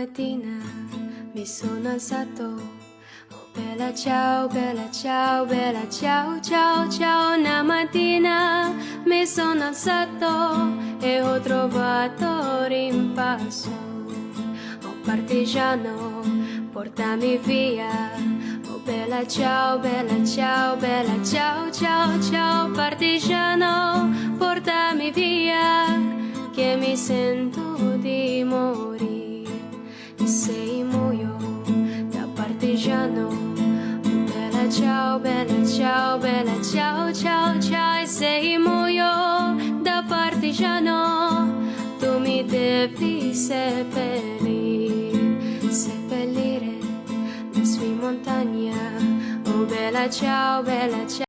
mattina mi sono alzato. Oh bella ciao, bella ciao, bella ciao, ciao, ciao. Una mattina mi sono alzato e ho trovato rimpasso. Oh partigiano, portami via. Oh bella ciao, bella ciao, bella ciao, ciao, ciao. Partigiano, portami via, che mi sento di morire. E se muoio da partigiano, oh bella ciao, bella ciao, bella ciao, ciao, ciao. E se muoio da partigiano, tu mi devi seppellire la sua montagna. Oh bella ciao, bella ciao.